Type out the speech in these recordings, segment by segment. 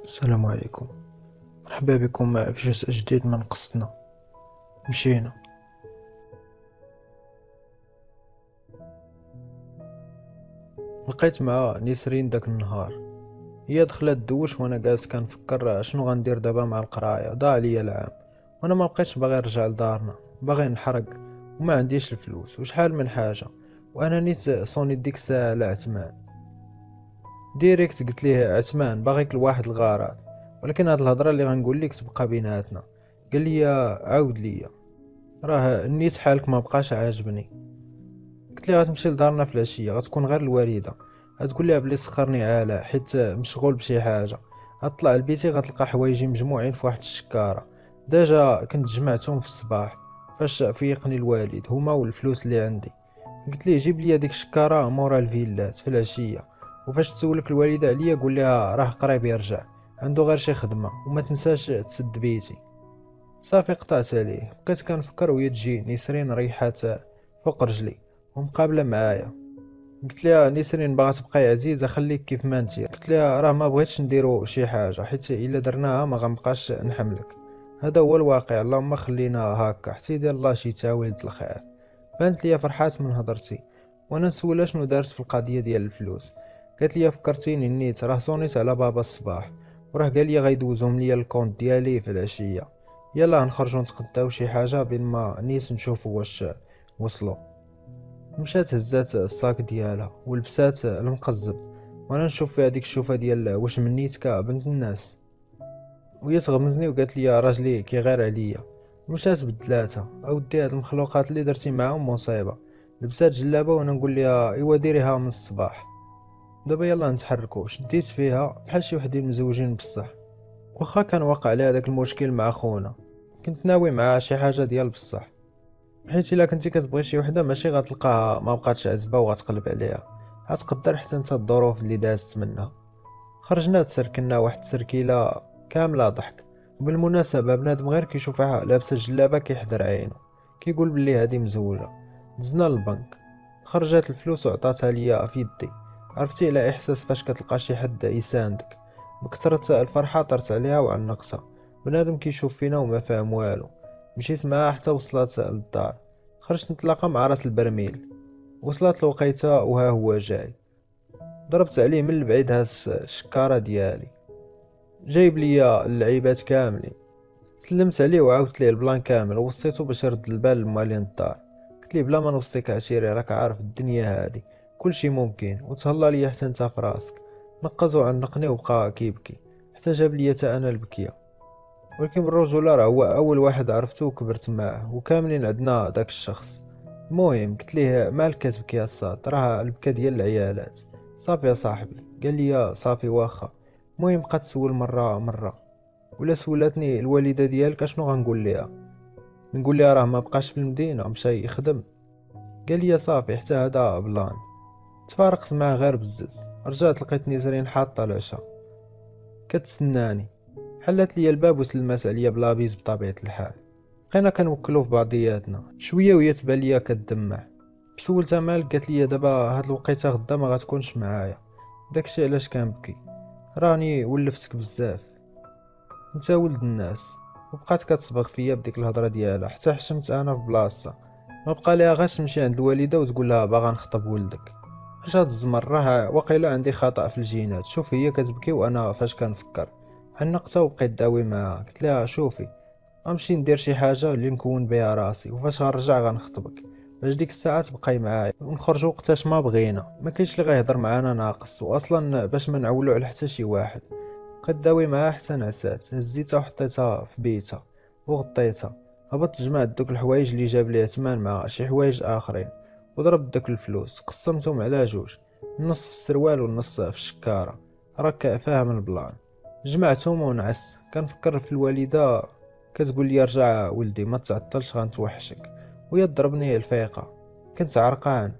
السلام عليكم. مرحبا بكم في جزء جديد من قصتنا. مشينا. لقيت مع نسرين داك النهار. هي دخلت دوش وانا جالس كنفكر شنو غندير دابا مع القرايه. ضاع عليا العام وانا ما بقيتش باغي نرجع لدارنا، باغي نحرق وما عنديش الفلوس وشحال من حاجه. وانا نيت صوني ديك الساعه على عثمان ديريكت. قلت ليه عثمان باغيك لواحد الغرض، ولكن هاد الهضره اللي غنقول لك تبقى بيناتنا. قال لي عاود ليا، راه النيت حالك ما بقاش عاجبني. قلت لي غتمشي لدارنا في العشيه، غتكون غير الوالده، غتقول لها بلي سخرني عالا حيت مشغول بشي حاجه. غطلع لبيتي غتلقى حوايجي مجموعين في واحد الشكاره. ديجا كنت جمعتهم في الصباح فاش فيقني الوالد، هما والفلوس اللي عندي. قلت ليه جيب لي ديك الشكاره مورا الفيلات في العشيه، وفاش تسولك الوالده عليا قول لها راه قريب يرجع، عنده غير شي خدمه، وما تنساش تسد بيتي. صافي قطعت عليه. بقيت كنفكر وهي تجي نسرين ريحات فوق رجلي ومقابله معايا. قلت لها نسرين باغا تبقاي عزيزه خليك كيف ما انتي. قلت لها راه ما بغيتش نديرو شي حاجه حيت الا درناها ما غنبقاش نحملك. هذا هو الواقع، اللهم خلينا هكا حتى يدير الله شي تاويل الخير. بانت ليا فرحات من هضرتي وانا نسولها شنو دارت في القضيه ديال الفلوس. قالت لي فكرتيني نيت، راه صونيت على بابا الصباح وراه قال لي غيدوزهم ليا الكونت ديالي في العشيه. يلا نخرجوا نتغداو شي حاجه بين ما نيت نشوفوا واش وصلوا. مشات هزات الصاك ديالها ولبسات المقزب وانا نشوف فيها ديك الشوفه ديال واش منيتك بنت الناس. وهي تغمزني وقالت لي راجلي كيغير عليا. مشات بدلاتها. اودي هاد المخلوقات اللي درتي معاهم مصيبه. لبسات جلابه وانا نقول لها ايوا ديريها من الصباح. دابا يلا نتحركوا. شديت فيها بحال شي وحدين مزوجين بصح. واخا كان واقع على هذاك المشكل مع خونا، كنت ناوي معاه شي حاجه ديال بصح، حيت الا كنتي كتبغي شي وحده ماشي غتلقاها ما بقاتش عزبه وغتقلب عليها، غتقدر حتى انت الظروف اللي دازت منها. خرجنا تسركنا واحد التسركيله كامله ضحك. وبالمناسبه بنادم غير كيشوفها لابسه جلابه كيحضر عينه، كيقول بلي هادي مزوجه. دزنا للبنك، خرجت الفلوس وعطاتها ليا في يدي. عرفتي على احساس فاش كتلقى شي حد يساندك؟ بكثرة الفرحه طرت عليها وعنقتها. بنادم كيشوف فينا وما فاهم والو. مشيت معاها حتى وصلت للدار. خرجت نتلاقى مع راس البرميل. وصلت الوقيته وها هو جاي. ضربت عليه من البعيد هاز الشكاره ديالي، جايب ليا اللعيبات كاملين. سلمت عليه وعاودت ليه البلان كامل ووصيته باش يرد البال لمالين الدار. قلت ليه بلا ما نوصيك عشيري، راك عارف الدنيا هادي كلشي ممكن، وتهلا ليا حتى انت في راسك. نقز وعنقني وبقى كيبكي حتى جاب ليا تا انا البكيه. ولكن بالرجوله راه هو اول واحد عرفته وكبرت معاه، وكاملين عندنا داك الشخص. المهم قلت ليه مالك كتبكي يا صاد، راه البكا ديال العيالات. صافي يا صاحبي، قال لي صافي واخا. المهم بقات تسول مره مره، ولا سولاتني الوالده ديالك اشنو غنقول ليها. نقول لها راه ما بقاش في المدينه مشى يخدم. قال لي صافي حتى هذا بلان. تفارقت معاه غير بزز. رجعت لقيت نزرين حاطه العشاء كتسناني. حلت لي الباب وسلمات عليا بلا بيز بطبيعه الحال. بقينا كنوكلو في بعضياتنا شويه وهي تبان ليا كدمع. سولتها مالك، قالت لي دابا هاد الوقيته غدا ما غتكونش معايا، داكشي علاش كنبكي. راني ولفتك بزاف، انت ولد الناس. وبقات كتصبغ فيا بديك الهضره ديالها حتى حشمت انا في بلاصتها. ما بقى ليها غير تمشي عند الوالده وتقول لها باغا نخطب ولدك. اش هاد الزمر، راه واقيلا عندي خطا في الجينات. شوفي هي كتبكي وانا فاش كنفكر. عنقتها وبقيت داوي معاها. قلت لها شوفي غنمشي ندير شي حاجه اللي نكون بها راسي، وفاش غنرجع غنخطبك باش ديك الساعه تبقاي معايا ونخرجوا وقتاش ما بغينا. ما كاينش اللي غيهضر معانا ناقص، واصلا باش ما نعولوا على حتى شي واحد. بقيت داوي معاها حتى نعسات. هزيتها وحطيتها في بيتها وغطيتها. هبطت جمعت دوك الحوايج اللي جاب لي عثمان مع شي حوايج اخرين، وضربت دوك الفلوس قسمتهم على جوج، النص في السروال والنص في الشكاره. راك فاهم البلان. جمعتهم ونعس كنفكر في الوالده. كتقول لي رجع ولدي ما تعطلش غنتوحشك، وهي ضربني الفيقه. كنت عرقان.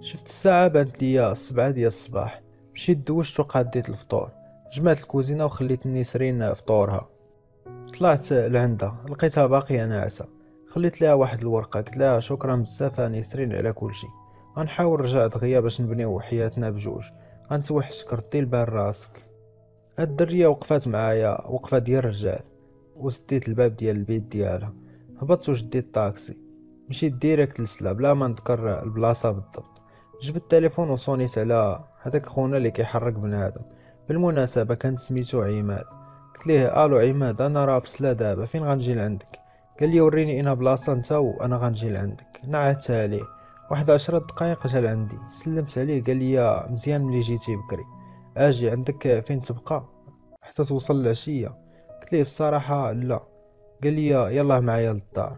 شفت الساعه بانت لي 7 ديال الصباح. مشيت دوشت وقاديت الفطور. جمعت الكوزينه وخليت نسرين فطورها. طلعت لعندها لقيتها باقيه ناعسه. خليت لها واحد الورقه قلت لها شكرا بزاف نسرين على كل شيء. غنحاول نرجع دغيا باش نبنيو حياتنا بجوج. غنتوحشك ردي البال راسك. هاد الدريه وقفات معايا وقفه ديال الرجال، وسديت الباب ديال البيت ديالها. هبطت وشديت الطاكسي، مشيت ديريكت للسلا بلا ما نذكر البلاصه بالضبط. جبت التليفون وصونيت على هذاك خونا اللي كيحرك بنادم. بالمناسبه كان سميتو عماد. قلت ليه الو عماد، انا راه في سلا دابا، فين غنجي لعندك؟ قال لي وريني اين بلاصه انت وانا غنجي لعندك. نعت عليه. واحد 10 دقائق جا لعندي، سلمت عليه قال لي مزيان ملي جيتي بكري، اجي عندك فين تبقى حتى توصل العشيه؟ قلت ليه بصراحه لا. قال لي يلا معايا للدار.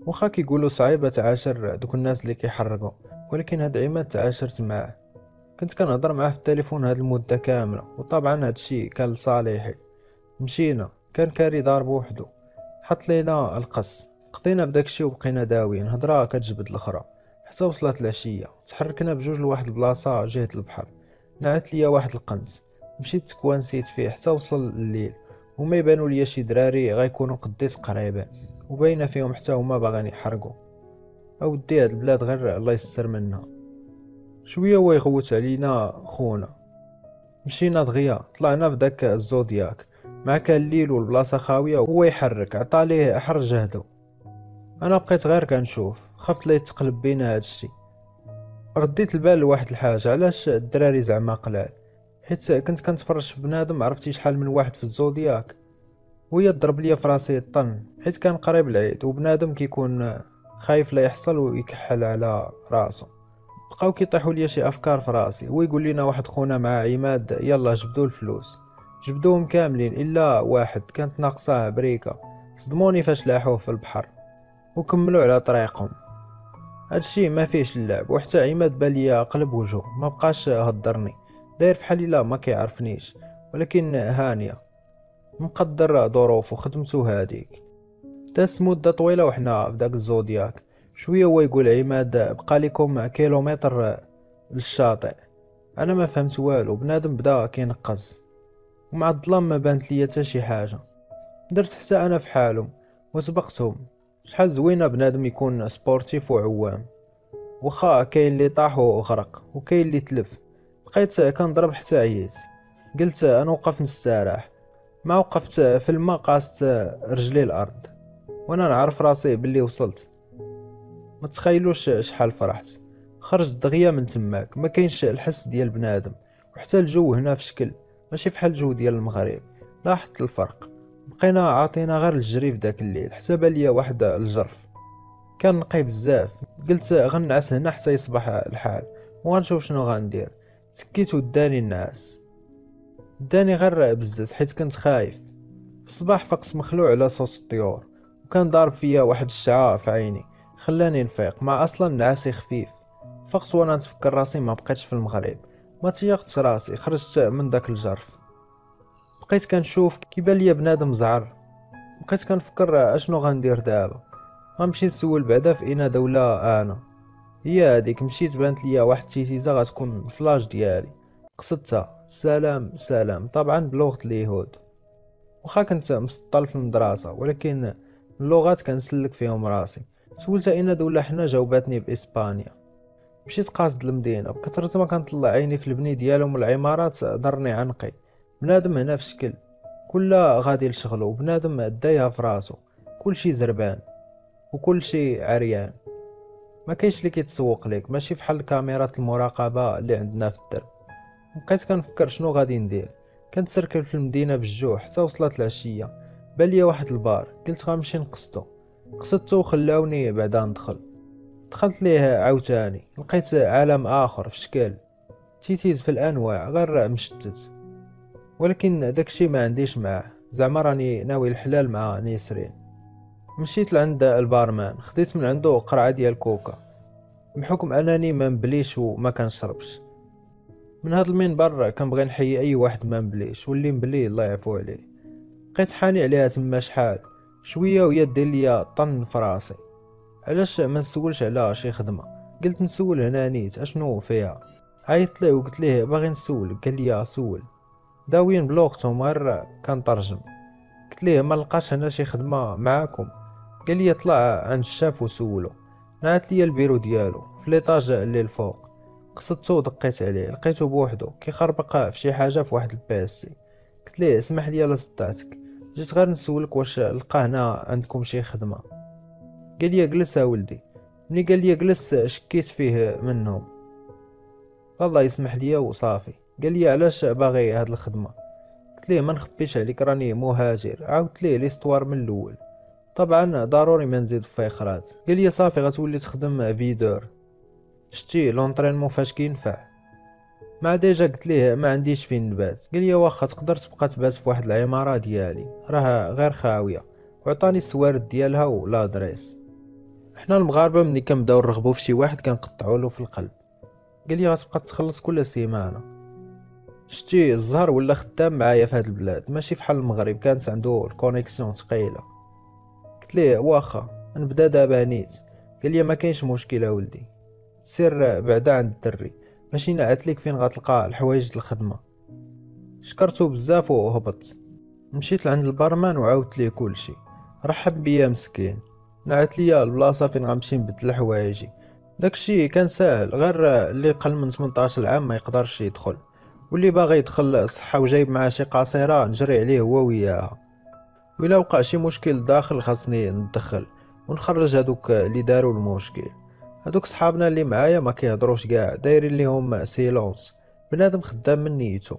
واخا كيقولوا صعيبه تعاشر دوك الناس اللي كيحرقوا، ولكن هاد عماد تعاشرت معاه. كنت كنهضر معاه في التليفون هاد المده كامله، وطبعا هادشي كان لصالحي. مشينا، كان كاري دار بوحدو، حط لينا القص، قضينا بداكشي وبقينا داويين، هضره كتجبد الاخرى حتى وصلت العشيه. تحركنا بجوج لواحد البلاصه جهه البحر. نعت ليا واحد القنت، مشيت تكوانسيت فيه حتى وصل الليل، وما يبانوا ليا شي دراري غيكونوا قديت قريبين، وباينه فيهم حتى هما باغيين يحرقوا. اودي هاد البلاد غير الله يستر منها. شويه هو يغوت علينا خونا. مشينا دغيا طلعنا في داك الزودياك، مع كان الليل والبلاصه خاويه وهو يحرك، عطا ليه احر جهدو. انا بقيت غير كنشوف، خفت لا يتقلب بينا هادشي. رديت البال لواحد الحاجه، علاش الدراري زعما قلال؟ حيت كنت كنتفرج في بنادم عرفتي شحال من واحد في الزودياك، وهي ضرب ليا في راسي الطن، حيت كان قريب العيد وبنادم كيكون خايف لا يحصل ويكحل على راسو. بقاو كيطيحوا ليا شي افكار في راسي، هو يقول لنا واحد خونا مع عماد يلا جبدوا الفلوس. جبدوهم كاملين الا واحد كانت ناقصاه بريكه. صدموني فاش لاحوه في البحر وكملوا على طريقهم. هادشي ما فيهش اللعب، وحتى عماد باليا قلب وجهه، ما بقاش هضرني، داير فحال الا ما كيعرفنيش. ولكن هانيه، مقدر ظروف وخدمته هاديك. داز مده طويله وحنا في داك الزودياك. شويه هو يقول عماد بقى لكم كيلومتر للشاطئ. انا ما فهمت والو، بنادم بدا كينقز، ومع الظلام ما بانت ليا حتى شي حاجه. درت حتى انا في حالهم وسبقتهم. شحال زوينه بنادم يكون سبورتيف وعوام، واخا كاين اللي طاح وغرق وكاين اللي تلف. بقيت كنضرب حتى عييت، قلت انا وقف نستراح. ما وقفت في الماء، قاست رجلي الارض وانا نعرف راسي باللي وصلت. ما تخيلوش شحال فرحت. خرجت دغيا من تماك، ما كاينش الحس ديال بنادم، وحتى الجو هنا في شكل ماشي فحال الجو ديال المغرب. لاحظت الفرق. بقينا عاطينا غير الجري في داك الليل، حتى بان ليا واحد الجرف كان نقي بزاف. قلت غنعس هنا حتى يصبح الحال وغنشوف شنو غندير. تكيت وداني النعاس، داني غير بزز حيت كنت خايف. في الصباح فقت مخلوع على صوت الطيور، وكان ضارب فيا واحد الشعاع في عيني خلاني نفيق، مع اصلا نعاسي خفيف. فقت وانا نتفكر راسي ما بقيتش في المغرب، ما تيقتش راسي، خرجت من داك الجرف. بقيت كنشوف كيبان ليا بنادم زعر. بقيت كنفكر اشنو غندير دابا. غنمشي نسول بعدا في اين دولة انا. هي هذيك، مشيت بانت ليا واحد التيتيزه غتكون الفلاش ديالي. قصدتها سلام سلام، طبعا بلغة اليهود. واخا كنت مسطل في المدرسة، ولكن اللغات كنسلك فيهم راسي. سولتها اين دولة حنا، جاوباتني باسبانيا. مشيت قاصد المدينة، بكثرة ما كنطلع عيني في البني ديالهم والعمارات ضرني عنقي. بنادم هنا في شكل كلها غادي لشغلو، بنادم دايها في راسو، كلشي زربان وكلشي عريان. ما كاينش اللي كيتسوق ليك، ماشي فحال كاميرات المراقبة اللي عندنا في الدرب. بقيت كنفكر شنو غادي ندير. كنت سركل في المدينة بالجوع حتى وصلت العشية. بالي واحد البار، قلت غنمشي نقصدو. قصدتو وخلاوني بعدا ندخل. دخلت ليه عاوتاني، لقيت عالم اخر في شكل تيتيز في الانواع غير مشتت. ولكن داكشي ما عنديش معاه، زعما راني ناوي الحلال مع نيسرين. مشيت لعند البارمان، خديت من عنده قرعة ديال كوكا، بحكم انني ما نبليش وما كنشربش. من هاد المنبر كنبغي نحيي اي واحد ما نبليش، واللي مبلي الله يعفو عليه. بقيت حاني عليها تما شحال شويه وهي دير ليا طن في راسي. علاش ما نسولش على شي خدمه؟ قلت نسول هنا نيت اشنو فيها. عيطت ليه وقلت ليه باغي نسول، قال لي سول. داويين بلغتهم غير كنترجم. قلت ليه ما لقاش هنا شي خدمه معاكم؟ قال لي طلع عند الشاف وسولو. نعت ليا البيرو ديالو في ليطاج اللي الفوق. قصدتو ودقيت عليه، لقيتو بوحدو كيخربق في شي حاجه في واحد البيسي. قلت ليه اسمح لي لا صدعتك، جيت غير نسولك واش لقى هنا عندكم شي خدمه. قال لي جلس ولدي. ملي قال لي جلس شكيت فيه منهم. الله يسمح لي وصافي. قال لي علاش باغي هاد الخدمه؟ قلت ليه ما نخبيش عليك راني مهاجر. عاودت ليه ليستوار من الاول. طبعا ضروري ما نزيد فيخرات. قال لي صافي غتولي تخدم فيدور. شتي لونطرينمون فاش كينفع. مع ديجا قلت ليه ما عنديش فين نبات. قال لي واخا تقدر تبقى تبات في واحد العماره ديالي راه غير خاويه، وعطاني السوارد ديالها ولادريس. حنا المغاربه ملي كنبداو نرغبو في شي واحد كنقطعوا له في القلب. قال لي غتبقى تخلص كل سيمانه. شتي الزهر ولا خدام معايا في هاد البلاد ماشي فحال المغرب كانت عنده الكونيكسيون ثقيله. قلت ليه واخا نبدا دابا نيت. قال لي ما كاينش مشكل ولدي، سير بعدا عند الدري باش ينعت ليك فين غتلقى الحوايج د الخدمه. شكرتو بزاف وهبطت. مشيت لعند البارمان وعاودت ليه كلشي. رحب بيا مسكين، نعت ليا البلاصه فين غنمشي نبدل حوايجي. داكشي كان ساهل، غير اللي قل من 18 عام ما يقدرش يدخل، واللي باغي يدخل صحه وجايب معاه شي قاصيره نجري عليه هو وياها. وإلا وقع شي مشكل داخل خاصني ندخل ونخرج هادوك اللي داروا المشكل. هادوك صحابنا اللي معايا ما كيهضروش كاع، دايرين ليهم سيلونس. بنادم خدام من نيتو.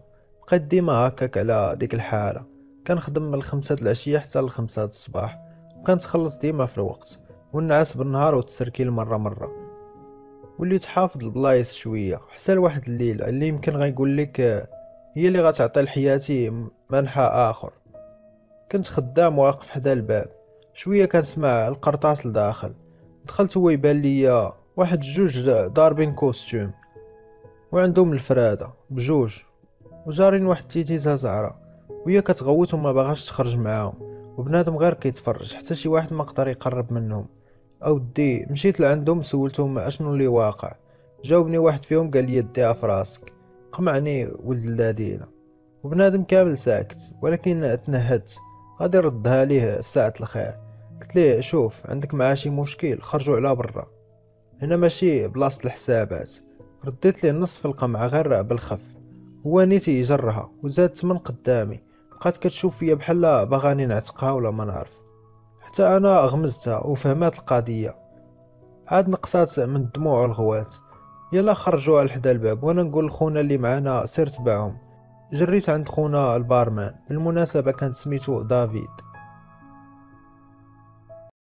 بقيت ديما هكاك على ديك الحاله، كنخدم من 5 د العشيه حتى 5 د الصباح، وكنتخلص ديما في الوقت، والنعاس بالنهار والتسركيل مره. وليت حافظ البلايص شويه حتى لواحد الليله اللي يمكن غيقول لك هي اللي غتعطي لحياتي منحى اخر. كنت خدام واقف حدا الباب، شويه كنسمع القرطاس لداخل. دخلت هو يبان ليا واحد جوج ضاربين كوستيوم وعندهم الفراده بجوج، وجارين واحد تيتيزا زعرا، وهي كتغوت وما باغاش تخرج معاهم، وبنادم غير كيتفرج حتى شي واحد ما قدر يقرب منهم. اودي مشيت لعندهم سولتهم اشنو اللي واقع. جاوبني واحد فيهم قال لي ديها في راسك. قمعني ولد الذين. وبنادم كامل ساكت، ولكن تنهدت غادي ردها ليه في ساعة الخير. قلت ليه شوف عندك معاه شي مشكل خرجوا على برا، هنا ماشي بلاصة الحسابات. رديت ليه نصف القمعة غير بالخف. هو نيتي يجرها وزادت من قدامي، بقات كتشوف فيا بحال باغاني نعتقها ولا ما نعرف. حتى انا غمزتها وفهمات القضيه، عاد نقصات من الدموع والغوات. يلا خرجوها لحدا الباب وانا نقول لخونا اللي معانا سير تبعهم. جريت عند خونا البارمان، بالمناسبه كان سميتو دافيد.